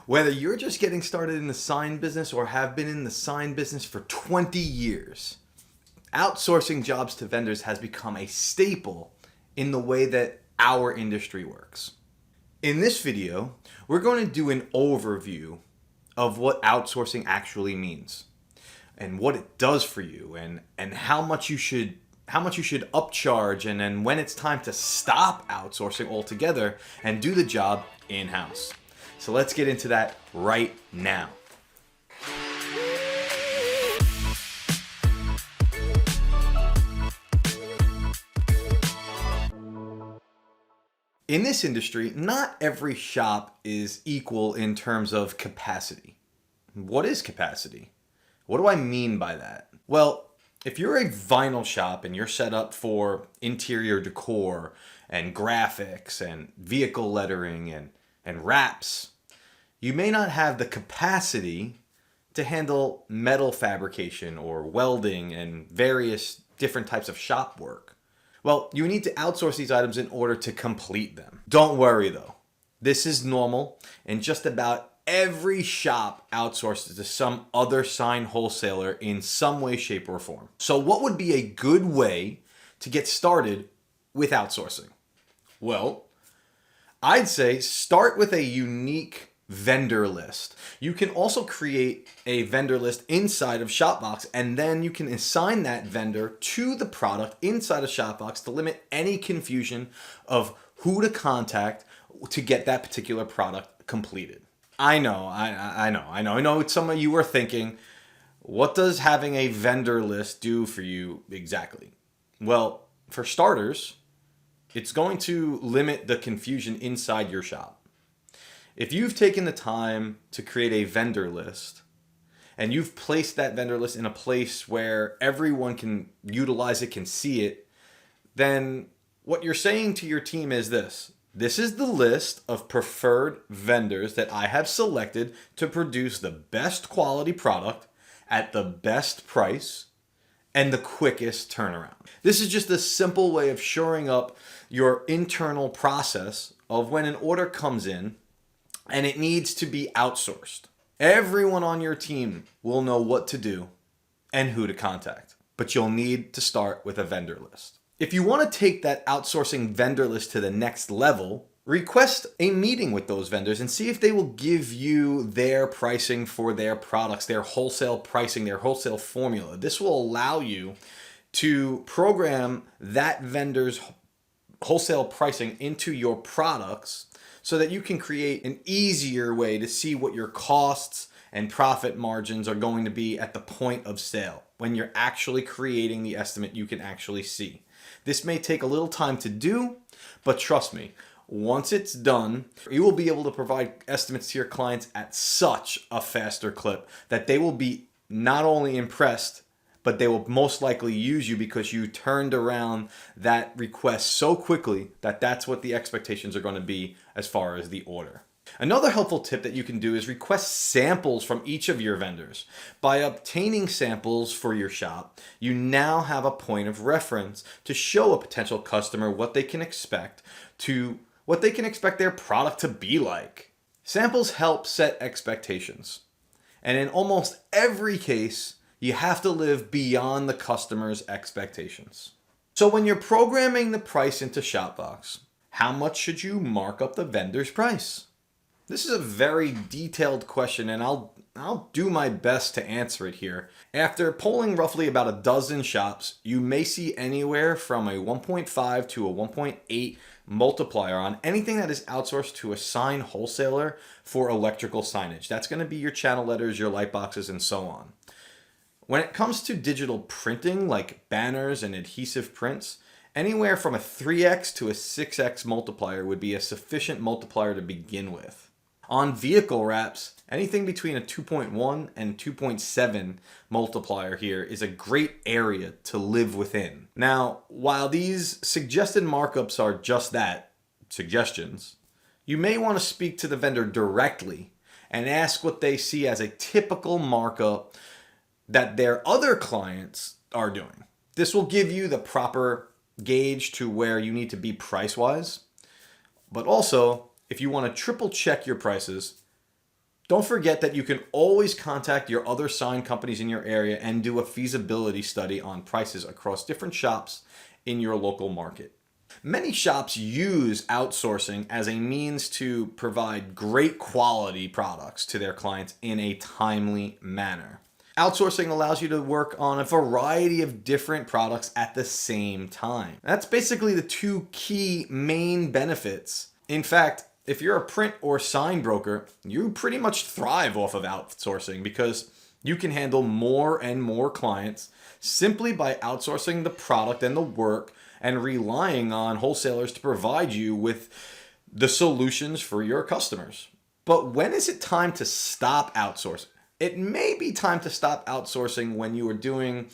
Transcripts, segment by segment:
Whether you're just getting started in the sign business or have been in the sign business for 20 years, outsourcing jobs to vendors has become a staple in the way that our industry works. In this video, we're going to do an overview of what outsourcing actually means and what it does for you and how much you should upcharge, and then when it's time to stop outsourcing altogether and do the job in-house. So let's get into that right now. In this industry, not every shop is equal in terms of capacity. What is capacity? What do I mean by that? Well, if you're a vinyl shop and you're set up for interior decor and graphics and vehicle lettering and wraps, you may not have the capacity to handle metal fabrication or welding and various different types of shop work. Well, you need to outsource these items in order to complete them. Don't worry though. This is normal, and just about every shop outsources to some other sign wholesaler in some way, shape, or form. So what would be a good way to get started with outsourcing? Well, I'd say start with a unique vendor list. You can also create a vendor list inside of Shopbox, and then you can assign that vendor to the product inside of Shopbox to limit any confusion of who to contact to get that particular product completed. I know some of you are thinking, what does having a vendor list do for you exactly? Well, for starters, it's going to limit the confusion inside your shop. If you've taken the time to create a vendor list and you've placed that vendor list in a place where everyone can utilize it, can see it, then what you're saying to your team is this. This is the list of preferred vendors that I have selected to produce the best quality product at the best price and the quickest turnaround. This is just a simple way of shoring up your internal process of when an order comes in and it needs to be outsourced. Everyone on your team will know what to do and who to contact, but you'll need to start with a vendor list. If you want to take that outsourcing vendor list to the next level, request a meeting with those vendors and see if they will give you their pricing for their products, their wholesale pricing, their wholesale formula. This will allow you to program that vendor's wholesale pricing into your products so that you can create an easier way to see what your costs and profit margins are going to be at the point of sale. When you're actually creating the estimate, you can actually see. This may take a little time to do, but trust me, once it's done, you will be able to provide estimates to your clients at such a faster clip that they will be not only impressed, but they will most likely use you because you turned around that request so quickly that that's what the expectations are going to be as far as the order. Another helpful tip that you can do is request samples from each of your vendors. By obtaining samples for your shop, you now have a point of reference to show a potential customer what they can expect their product to be like. Samples help set expectations. And in almost every case, you have to live beyond the customer's expectations. So when you're programming the price into Shopbox, how much should you mark up the vendor's price? This is a very detailed question, and I'll do my best to answer it here. After polling roughly about a dozen shops, you may see anywhere from a 1.5 to a 1.8 multiplier on anything that is outsourced to a sign wholesaler for electrical signage. That's going to be your channel letters, your light boxes, and so on. When it comes to digital printing, like banners and adhesive prints, anywhere from a 3x to a 6x multiplier would be a sufficient multiplier to begin with. On vehicle wraps, anything between a 2.1 and 2.7 multiplier here is a great area to live within. Now, while these suggested markups are just that, suggestions, you may want to speak to the vendor directly and ask what they see as a typical markup that their other clients are doing. This will give you the proper gauge to where you need to be price-wise, but also if you want to triple check your prices, Don't forget that you can always contact your other sign companies in your area and do a feasibility study on prices across different shops in your local market. Many shops use outsourcing as a means to provide great quality products to their clients in a timely manner. Outsourcing allows you to work on a variety of different products at the same time. That's basically the two key main benefits. In fact, if you're a print or sign broker, you pretty much thrive off of outsourcing because you can handle more and more clients simply by outsourcing the product and the work and relying on wholesalers to provide you with the solutions for your customers. But when is it time to stop outsourcing? It may be time to stop outsourcing when you are doing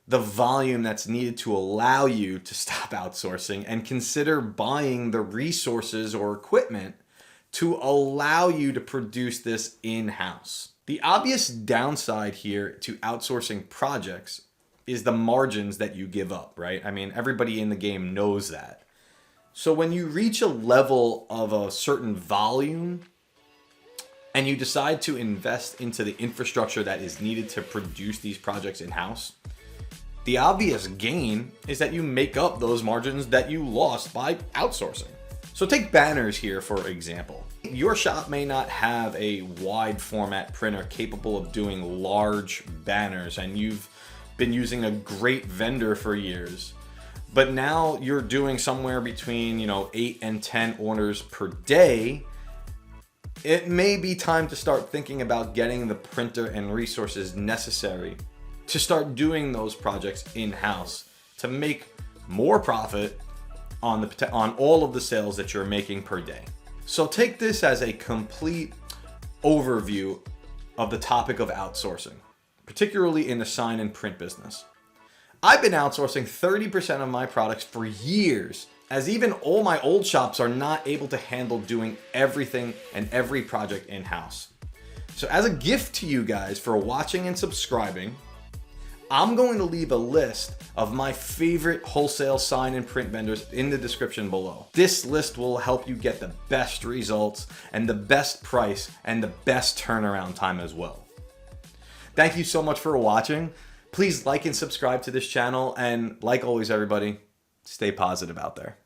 the volume that's needed to allow you to stop outsourcing and consider buying the resources or equipment to allow you to produce this in-house. The obvious downside here to outsourcing projects is the margins that you give up, right? I mean, everybody in the game knows that. So when you reach a level of a certain volume and you decide to invest into the infrastructure that is needed to produce these projects in-house, the obvious gain is that you make up those margins that you lost by outsourcing. So take banners here, for example. Your shop may not have a wide format printer capable of doing large banners, and you've been using a great vendor for years. But now you're doing somewhere between 8 and 10 orders per day. It may be time to start thinking about getting the printer and resources necessary to start doing those projects in-house to make more profit on all of the sales that you're making per day. So take this as a complete overview of the topic of outsourcing, particularly in the sign and print business. I've been outsourcing 30% of my products for years, as even all my old shops are not able to handle doing everything and every project in-house. So as a gift to you guys for watching and subscribing, I'm going to leave a list of my favorite wholesale sign and print vendors in the description below. This list will help you get the best results and the best price and the best turnaround time as well. Thank you so much for watching. Please like and subscribe to this channel, and like always, everybody, stay positive out there.